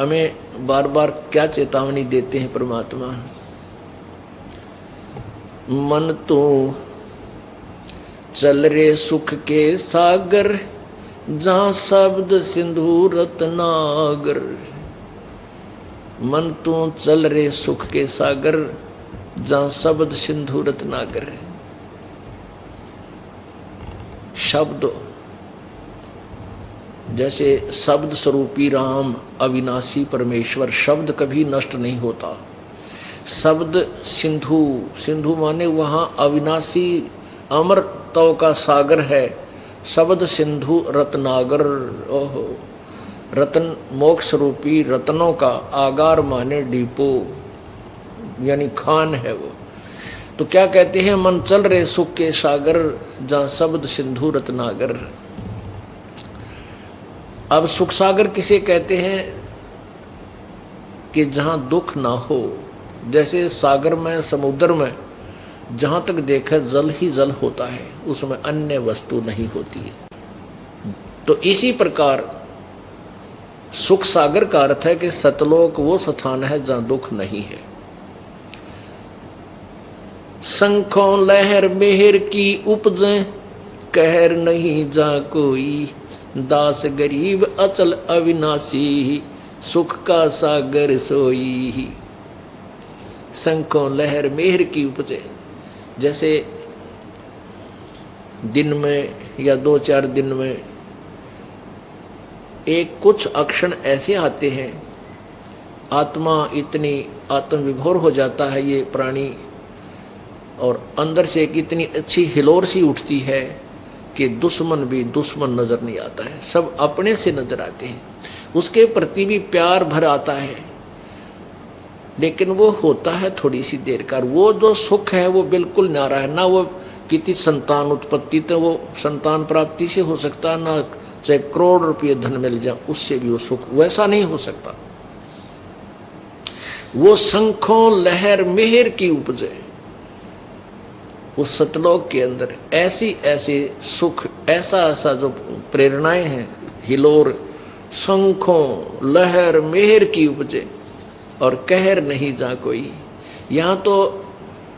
हमें बार बार क्या चेतावनी देते हैं परमात्मा। मन तो चल रे सुख के सागर, जहाँ शब्द सिंधु रत्नागर। मन तो चल रे सुख के सागर, जहाँ शब्द सिंधु रत्नागर। शब्द जैसे शब्द स्वरूपी राम अविनाशी परमेश्वर, शब्द कभी नष्ट नहीं होता। शब्द सिंधु, सिंधु माने वहाँ अविनाशी अमरत्व का सागर है। शब्द सिंधु रत्नागर, ओहो, रत्न मोक्ष रूपी रत्नों का आगार माने डिपो, यानी खान है वो। तो क्या कहते हैं, मन चल रहे सुख के सागर, जहाँ शब्द सिंधु रत्नागर। अब सुख सागर किसे कहते हैं कि जहाँ दुख ना हो। जैसे सागर में, समुद्र में जहाँ तक देखा जल ही जल होता है, उसमें अन्य वस्तु नहीं होती है। तो इसी प्रकार सुख सागर का अर्थ है कि सतलोक वो स्थान है जहाँ दुख नहीं है। शंखों लहर मेहर की उपजें, कहर नहीं जा कोई। दास गरीब अचल अविनाशी, सुख का सागर सोई। शंखों लहर मेहर की उपजे, जैसे दिन में या 2-4 दिन में एक कुछ अक्षण ऐसे आते हैं, आत्मा इतनी आत्मविभोर हो जाता है ये प्राणी, और अंदर से एक इतनी अच्छी हिलोर सी उठती है कि दुश्मन भी दुश्मन नजर नहीं आता है, सब अपने से नजर आते हैं। उसके प्रति भी प्यार भर आता है, लेकिन वो होता है थोड़ी सी देर का। वो जो सुख है वो बिल्कुल न्यारा है। ना वो कितनी संतान उत्पत्ति, तो वो संतान प्राप्ति से हो सकता, ना चाहे करोड़ रुपये धन मिल जाए उससे भी वो सुख वैसा नहीं हो सकता। वो शंखों लहर मेहर की उपजे, उस सतलोक के अंदर ऐसी ऐसे सुख, ऐसा ऐसा जो प्रेरणाएं हैं, हिलोर शंखों लहर मेहर की उपजे, और कहर नहीं जा कोई। यहाँ तो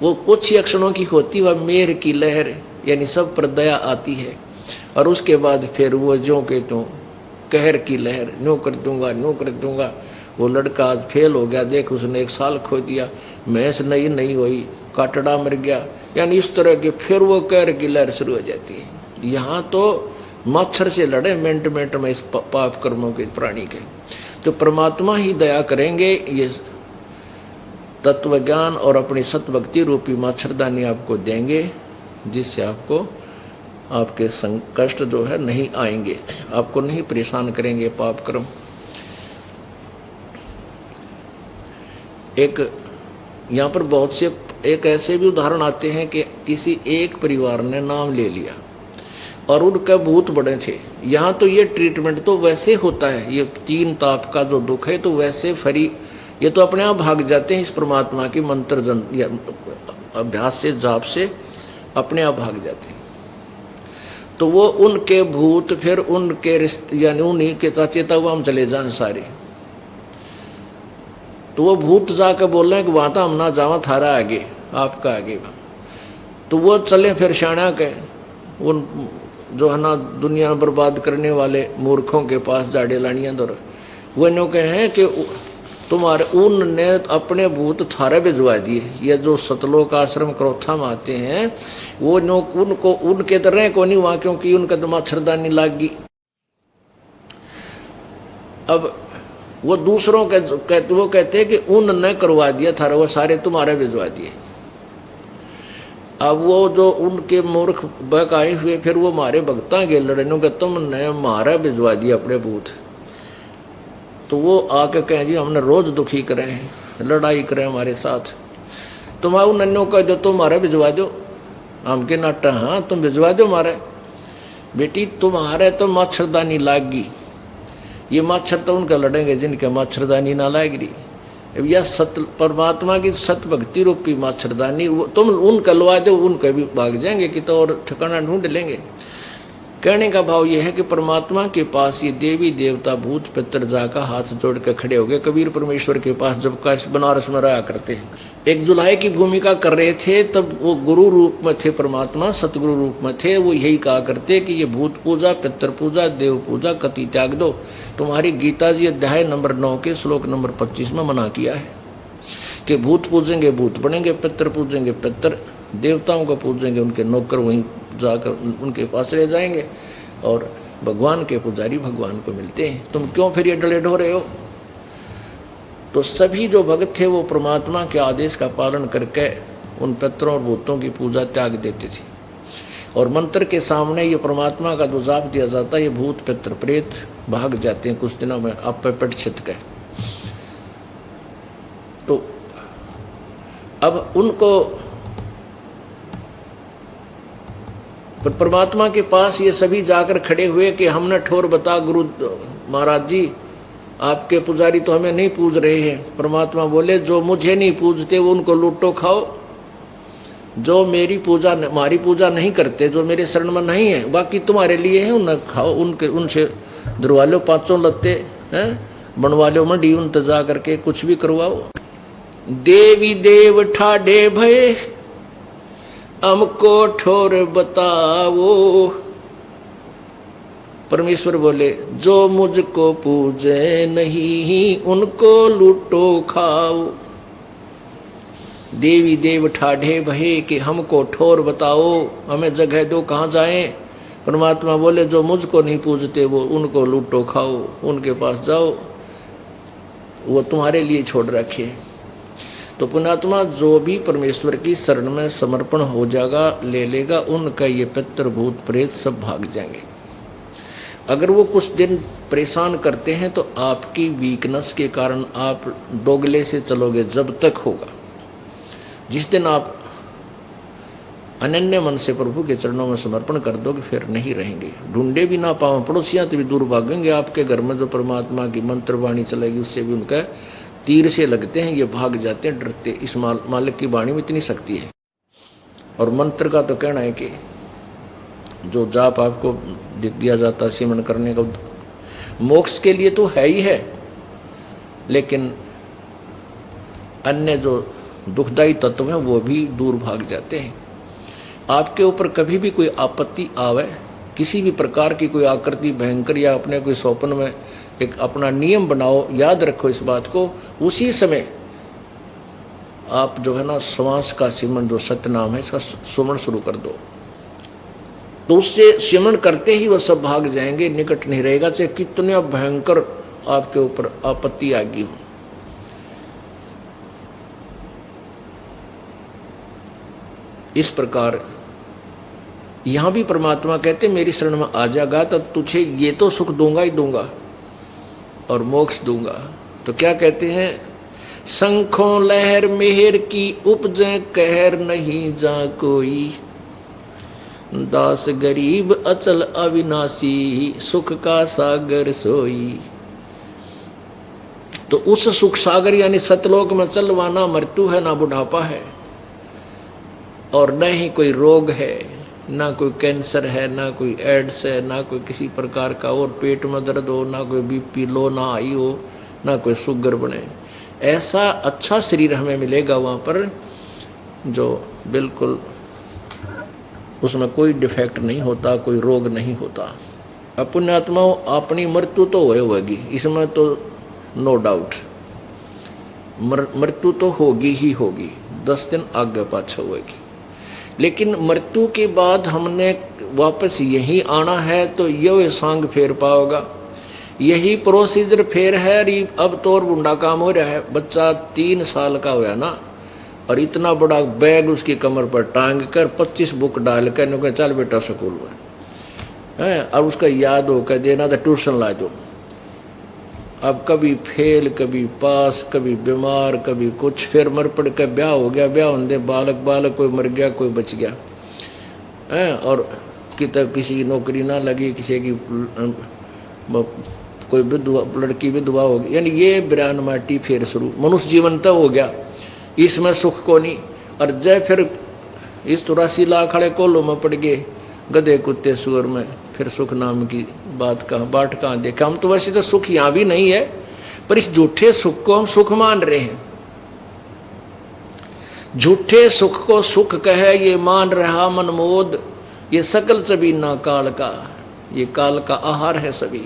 वो कुछ ही अक्षरों की होती, वह मेहर की लहर, यानी सब पर दया आती है, और उसके बाद फिर वो ज्यों के त्यों कहर की लहर, न्यो कर दूंगा न्यो कर दूंगा। वो लड़का आज फेल हो गया, देख उसने 1 साल खो दिया, भैंस नहीं हुई, काटड़ा मर गया, यानी इस तरह के फिर वो कहर की लहर शुरू हो जाती है। यहाँ तो मच्छर से लड़े मिनट मिनट में इस पाप कर्मों के प्राणी के। तो परमात्मा ही दया करेंगे, ये तत्व ज्ञान और अपनी सतभक्ति रूपी मच्छरदानी आपको देंगे, जिससे आपको आपके कष्ट जो है नहीं आएंगे, आपको नहीं परेशान करेंगे पाप कर्म। एक यहाँ पर बहुत से एक ऐसे भी उदाहरण आते हैं कि किसी एक परिवार ने नाम ले लिया और उनके भूत बड़े थे। यहाँ तो ये ट्रीटमेंट तो वैसे होता है, ये 3 ताप का जो दुख है तो वैसे फरी, ये तो अपने आप भाग जाते हैं इस परमात्मा की मंत्र जन या अभ्यास से, जाप से अपने आप भाग जाते हैं। तो वो उनके भूत फिर उनके रिश्ते, यानी उन्हीं के चेता हुआ हम चले जाएं सारे। तो वो भूत जाकर बोल रहे हैं कि वहाँ तो हम ना जावा, थारा आगे, आपका आगे। तो वो चले फिर शाणा के उन जो है ना दुनिया बर्बाद करने वाले मूर्खों के पास जाड़े लानियाँ दौर। वो नो कहे हैं कि तुम्हारे उनने अपने भूत थारे भिजवा दिए। ये जो सतलोक आश्रम क्रोथा में आते हैं वो नो उनको उनके तरह को नहीं वहाँ, क्योंकि उनका तो मच्छरदानी लाग गई। अब वो दूसरों के वो कहते हैं कि उनने करवा दिया थारा, वो सारे तुम्हारे भिजवा दिए। अब वो जो उनके मूर्ख बक आए हुए फिर वो मारे भगता के लड़नों के तुमने मारा भिजवा दिया अपने भूत। तो वो आके कहें जी हमने रोज दुखी करे हैं, लड़ाई करें हमारे साथ, तुम्हारे नन्नों का जो तुम्हारे भिजवा दो, हम के नाटा हाँ तुम भिजवा दो मारे। बेटी तुम्हारे तो मच्छरदानी लाग गई, ये मच्छर तो उनका लड़ेंगे जिनके मच्छरदानी ना लाएगी। यह सत्य परमात्मा की सत्य भक्ति रूपी मच्छरदानी तुम उनका लवा दो, उनका भी भाग जाएंगे कि तो और ठिकाना ढूंढ लेंगे। कहने का भाव यह है कि परमात्मा के पास ये देवी देवता भूत पितर जाकर हाथ जोड़ के खड़े हो गए। कबीर परमेश्वर के पास जब बनारस में रहा करते हैं, एक जुलाहे की भूमिका कर रहे थे, तब वो गुरु रूप में थे, परमात्मा सतगुरु रूप में थे। वो यही कहा करते कि ये भूत पूजा, पितर पूजा, देव पूजा कति त्याग दो। तुम्हारी गीता जी अध्याय नंबर 9 के श्लोक नंबर 25 में मना किया है कि भूत पूजेंगे भूत बनेंगे, पितर पूजेंगे पितर, देवताओं को पूजेंगे उनके नौकर वहीं जाकर उनके पास रह जाएंगे, और भगवान के पुजारी भगवान को मिलते हैं। तुम क्यों फिर ये डले ढो रहे हो? तो सभी जो भक्त थे वो परमात्मा के आदेश का पालन करके उन पितरों और भूतों की पूजा त्याग देते थे। और मंत्र के सामने ये परमात्मा का जो जाप दिया जाता है, ये भूत पितर प्रेत भाग जाते हैं कुछ दिनों में आप पे पेट छित के। तो अब उनको परमात्मा के पास ये सभी जाकर खड़े हुए कि हमने ठोर बता गुरु महाराज जी, आपके पुजारी तो हमें नहीं पूज रहे हैं। परमात्मा बोले जो मुझे नहीं पूजते वो उनको लूटो खाओ, जो मेरी पूजा हमारी पूजा नहीं करते, जो मेरे शरण में नहीं है, बाकी तुम्हारे लिए है, उन्हें खाओ, उनके उनसे धरवा लो, 5 लत्ते हैं बनवा लो, मंडी उन जा करके कुछ भी करवाओ। देवी देव ठाडे भय हमको ठोर बताओ। परमेश्वर बोले जो मुझको पूजे नहीं उनको लूटो खाओ। देवी देव ठाढ़े भये कि हमको ठोर बताओ, हमें जगह दो, कहाँ जाएं? परमात्मा बोले जो मुझको नहीं पूजते वो उनको लूटो खाओ, उनके पास जाओ, वो तुम्हारे लिए छोड़ रखे। तो पुण्यात्मा जो भी परमेश्वर की शरण में समर्पण हो जाएगा, ले लेगा, उनका ये पितर भूत प्रेत सब भाग जाएंगे। अगर वो कुछ दिन परेशान करते हैं तो आपकी वीकनेस के कारण आप दोगले से चलोगे जब तक होगा। जिस दिन आप अनन्य मन से प्रभु के चरणों में समर्पण कर दोगे फिर नहीं रहेंगे। ढूंढे भी ना पाओ पड़ोसियाँ तो भी दूर भागेंगे। आपके घर में जो परमात्मा की मंत्र वाणी चलेगी उससे भी उनका तीर से लगते हैं, ये भाग जाते हैं डरते। इस मालिक की वाणी में इतनी शक्ति है। और मंत्र का तो कहना है कि जो जाप आपको दिया जाता है सिमरन करने का, मोक्ष के लिए तो है ही है, लेकिन अन्य जो दुखदायी तत्व हैं वो भी दूर भाग जाते हैं। आपके ऊपर कभी भी कोई आपत्ति आवे, किसी भी प्रकार की कोई आकृति भयंकर, या अपने कोई स्वप्न में एक अपना नियम बनाओ, याद रखो इस बात को, उसी समय आप जो है ना श्वास का सिमरन, जो सत्य नाम है इसका सुमरण शुरू कर दो। तो उससे सिमरन करते ही वह सब भाग जाएंगे, निकट नहीं रहेगा, चाहे कितने भयंकर आपके ऊपर आपत्ति आ गई हो। इस प्रकार यहां भी परमात्मा कहते मेरी शरण में आ जाएगा तो तुझे ये तो सुख दूंगा ही दूंगा और मोक्ष दूंगा। तो क्या कहते हैं, शंखों लहर मेहर की उपजे कहर नहीं जा कोई, दास गरीब अचल अविनाशी सुख का सागर सोई। तो उस सुख सागर यानी सतलोक में चलवा ना मृत्यु है, ना बुढ़ापा है, और न ही कोई रोग है, ना कोई कैंसर है, ना कोई एड्स है, ना कोई किसी प्रकार का और पेट में दर्द हो, ना कोई बीपी लो, ना आई हो, ना कोई शुगर बने। ऐसा अच्छा शरीर हमें मिलेगा वहाँ पर जो बिल्कुल उसमें कोई डिफेक्ट नहीं होता, कोई रोग नहीं होता। पुण्यात्माओं अपनी मृत्यु तो होगी, इसमें तो नो डाउट, मृत्यु तो होगी ही होगी, 10 दिन आगे पाछे होगी। लेकिन मृत्यु के बाद हमने वापस यही आना है तो यह सांग फेर पाओगा, यही प्रोसीजर फेर है। अब तो और बुंडा काम हो रहा है, बच्चा 3 साल का हुआ ना, और इतना बड़ा बैग उसकी कमर पर टांग कर 25 बुक डाल कर नुके चल बेटा स्कूल में है, अब उसका याद हो कर देना तो ट्यूशन ला दो। अब कभी फेल, कभी पास, कभी बीमार, कभी कुछ, फिर मर पड़ कर ब्याह हो गया, ब्याह होने बालक कोई मर गया, कोई बच गया है, और किसी की नौकरी ना लगी, किसी की कोई विधवा लड़की विधवा हो गई, यानी ये बिरान माटी फिर शुरू। मनुष्य जीवन तो हो गया, इसमें सुख को नहीं। और जय फिर इस 84 लाख वाले कोलों में पड़ गए, गधे कुत्ते सुअर में फिर सुख नाम की बात कहाँ बाट कहाँ देखा। हम तो वैसे तो सुख यहाँ भी नहीं है, पर इस झूठे सुख को हम सुख मान रहे हैं। झूठे सुख को सुख कहे ये मान रहा मनमोद, ये सकल चबीना काल का, ये काल का आहार है सभी।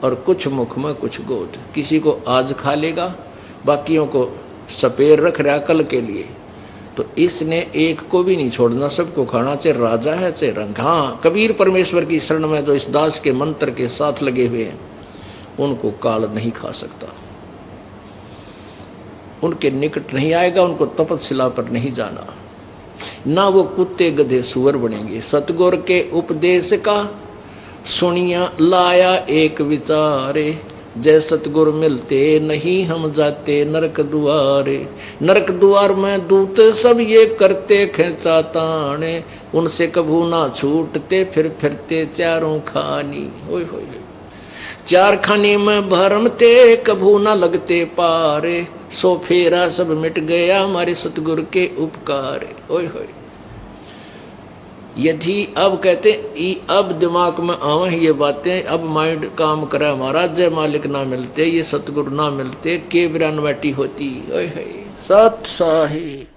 और कुछ मुख में कुछ गोद, किसी को आज खा लेगा, बाकियों को सपेर रख रहा कल के लिए। तो इसने एक को भी नहीं छोड़ना, सबको खाना, चाहे राजा है चाहे रंग। हाँ, कबीर परमेश्वर की शरण में जो इस दास के मंत्र के साथ लगे हुए हैं, उनको काल नहीं खा सकता, उनके निकट नहीं आएगा, उनको तपस्या पर नहीं जाना। ना वो कुत्ते गधे सुअर बनेंगे। सतगुर के उपदेश का सुनिया लाया एक विचारे, जय सतगुर मिलते नहीं हम जाते नरक दुआरे। नरक द्वार में दूत सब ये करते खेचा ताने, उनसे कभू ना छूटते फिर फिरते चारों खानी। ओए होए, चार खाने में भरमते कभू ना लगते पारे, सो फेरा सब मिट गया हमारे सतगुर के उपकार। ओए होए, यदि अब कहते अब दिमाग में आवे ये बातें, अब माइंड काम करे हमारा, जय मालिक ना मिलते, ये सतगुरु ना मिलते, के बिरानवाटी होती। ओए होए, सत साही।